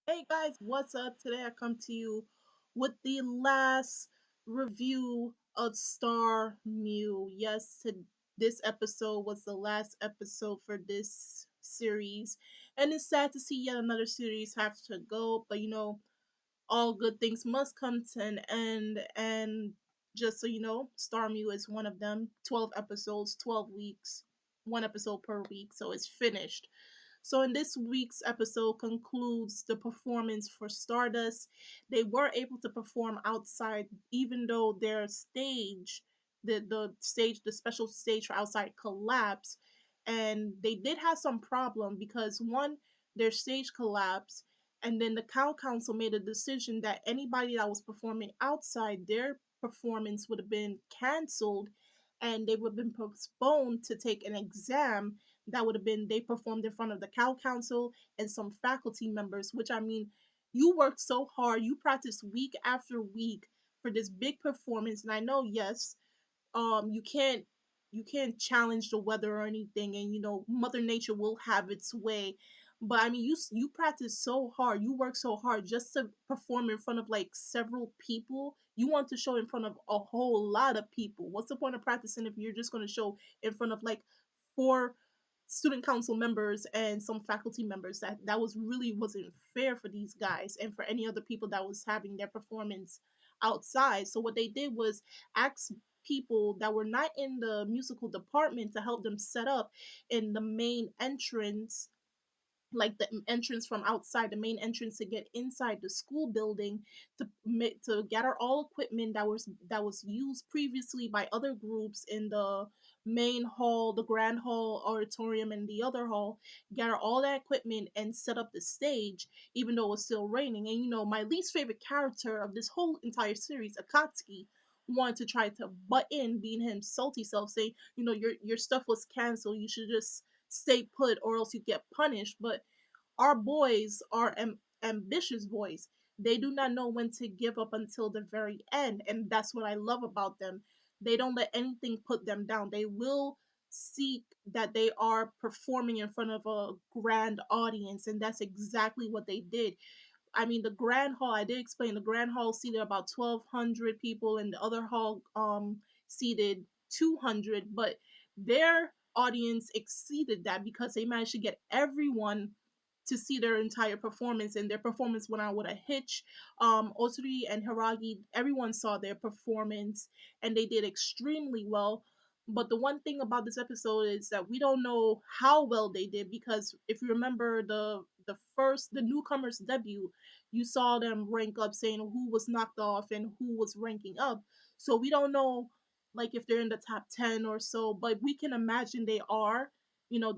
Hey guys, what's up? Today I come to you with the last review of Star Mew. Yes, this episode was the last episode for this series, and it's sad to see yet another series have to go. But all good things must come to an end. And just so you know, Star Mew is one of them. 12 episodes, 12 weeks, one episode per week, so it's finished. So, in this week's episode concludes the performance for Stardust. They were able to perform outside, even though their stage, the special stage for outside collapsed, and they did have some problem because one, their stage collapsed, and then the Cow Council made a decision that anybody that was performing outside, their performance would have been canceled, and they would have been postponed to take an exam that would have been they performed in front of the Cal Council and some faculty members, which I mean, you worked so hard, you practiced week after week for this big performance. And I know, yes, you can't challenge the weather or anything, and Mother Nature will have its way. But I mean, you practice so hard, you work so hard just to perform in front of like several people. You want to show in front of a whole lot of people. What's the point of practicing if you're just going to show in front of like four student council members and some faculty members? That was really wasn't fair for these guys and for any other people that was having their performance outside. So what they did was ask people that were not in the musical department to help them set up in the main entrance, like the entrance from outside, the main entrance to get inside the school building, to gather all equipment that was used previously by other groups in the main hall, the grand hall, auditorium, and the other hall. Gather all that equipment and set up the stage, even though it was still raining. And my least favorite character of this whole entire series, Akatsuki, wanted to try to butt in, being him salty self, saying, your stuff was canceled, you should just stay put or else you get punished. But our boys are ambitious boys. They do not know when to give up until the very end, and that's what I love about them. They don't let anything put them down. They will seek that they are performing in front of a grand audience, and that's exactly what they did. I mean, the grand hall, I did explain the grand hall seated about 1,200 people, and the other hall seated 200, but their audience exceeded that because they managed to get everyone to see their entire performance, and their performance went on with a hitch. Osuri and Hiragi, everyone saw their performance, and they did extremely well. But the one thing about this episode is that we don't know how well they did, because if you remember the newcomers debut, you saw them rank up, saying who was knocked off and who was ranking up. So we don't know, like, if they're in the top 10 or so, but we can imagine they are.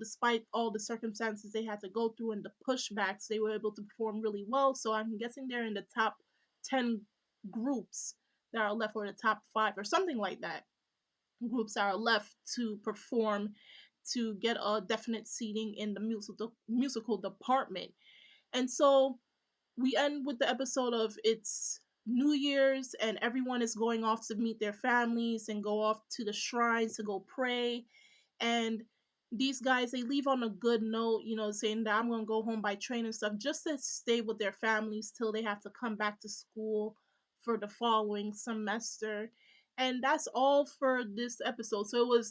Despite all the circumstances they had to go through and the pushbacks, they were able to perform really well. So I'm guessing they're in the top 10 groups that are left, or the top 5 or something like that, groups that are left to perform to get a definite seating in the musical department. And so we end with the episode of it's New Year's, and everyone is going off to meet their families and go off to the shrines to go pray. And these guys, they leave on a good note, saying that I'm gonna go home by train and stuff, just to stay with their families till they have to come back to school for the following semester. And that's all for this episode. So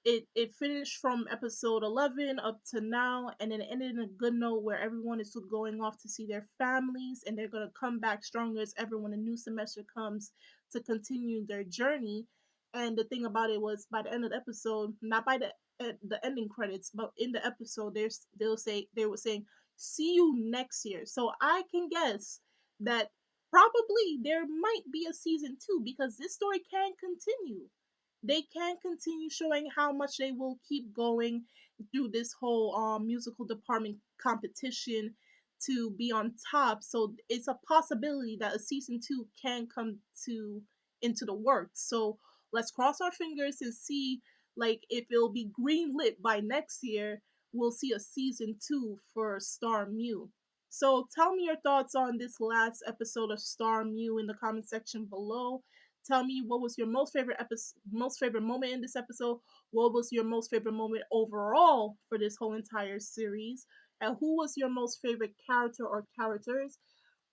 it finished from episode 11 up to now, and then it ended in a good note where everyone is going off to see their families, and they're going to come back stronger as ever when a new semester comes to continue their journey. And the thing about it was, by the end of the episode, not by the ending credits, but in the episode, they were saying, "See you next year." So I can guess that probably there might be a season 2, because this story can continue. They can continue showing how much they will keep going through this whole musical department competition to be on top. So it's a possibility that a season 2 can come to into the works. So let's cross our fingers and see, like, if it'll be green lit by next year, we'll see a season 2 for Star Mew. So tell me your thoughts on this last episode of Star Mew in the comment section below. Tell me, what was your most favorite moment in this episode? What was your most favorite moment overall for this whole entire series? Who was your most favorite character or characters?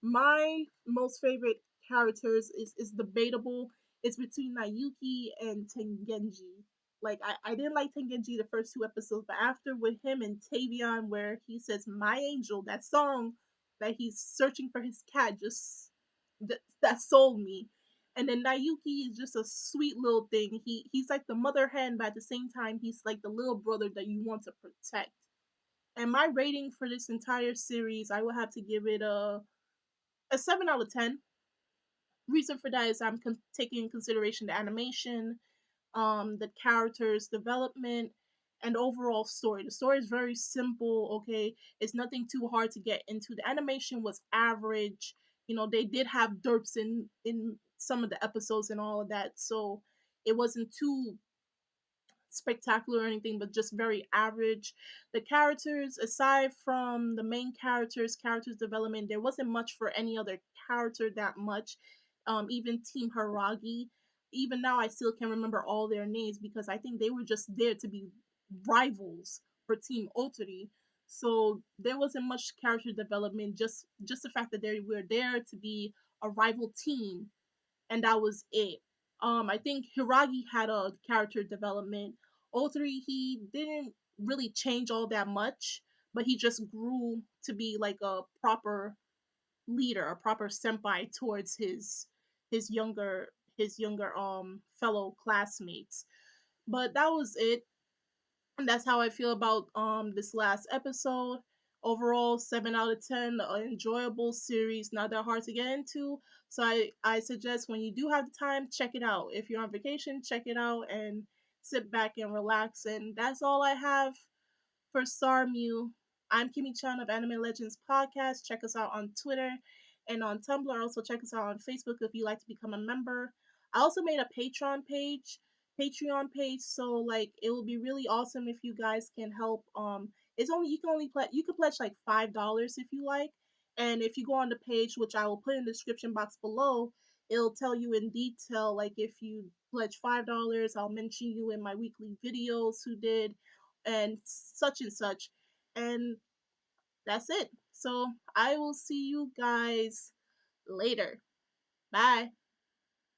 My most favorite characters is debatable. It's between Nayuki and Tengenji. Like I didn't like Tengenji the first two episodes, but after with him and Tavion, where he says "My Angel," that song that he's searching for his cat, just that sold me. And then Nayuki is just a sweet little thing. He's like the mother hen, but at the same time, he's like the little brother that you want to protect. And my rating for this entire series, I will have to give it a 7 out of 10. Reason for that is taking in consideration the animation, the characters' development, and overall story. The story is very simple. Okay, it's nothing too hard to get into. The animation was average. You know, they did have derps in some of the episodes and all of that, so it wasn't too spectacular or anything, but just very average. The characters, aside from the main characters development, there wasn't much for any other character that much. Even Team Haragi, even now I still can't remember all their names because I think they were just there to be rivals for Team Otori. So there wasn't much character development. Just the fact that they were there to be a rival team, and that was it. I think Hiragi had a character development. O3, he didn't really change all that much, but he just grew to be like a proper leader, a proper senpai towards his younger fellow classmates. But that was it, and that's how I feel about this last episode. Overall, 7 out of 10. An enjoyable series, not that hard to get into. So I suggest when you do have the time, check it out. If you're on vacation, check it out and sit back and relax. And that's all I have for STARMYU. I'm Kimmy Chan of Anime Legends Podcast. Check us out on Twitter and on Tumblr. Also check us out on Facebook if you'd like to become a member. I also made a Patreon page, so like it will be really awesome if you guys can help. It's only you can pledge like $5 if you like, and if you go on the page, which I will put in the description box below, it'll tell you in detail. Like if you pledge $5, I'll mention you in my weekly videos who did, and such and such. And that's it. So I will see you guys later. Bye.